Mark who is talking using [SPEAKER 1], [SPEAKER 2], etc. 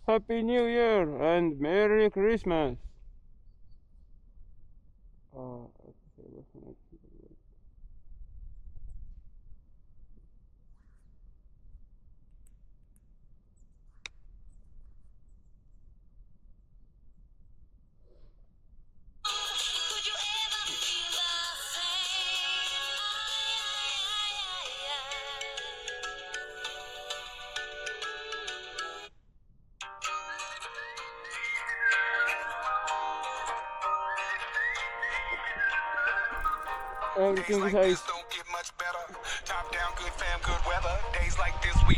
[SPEAKER 1] Happy New Year and Merry Christmas. Okay, what's next? Everything is ice.
[SPEAKER 2] Don't get much better. Top down, good fam, good weather. Days like this, we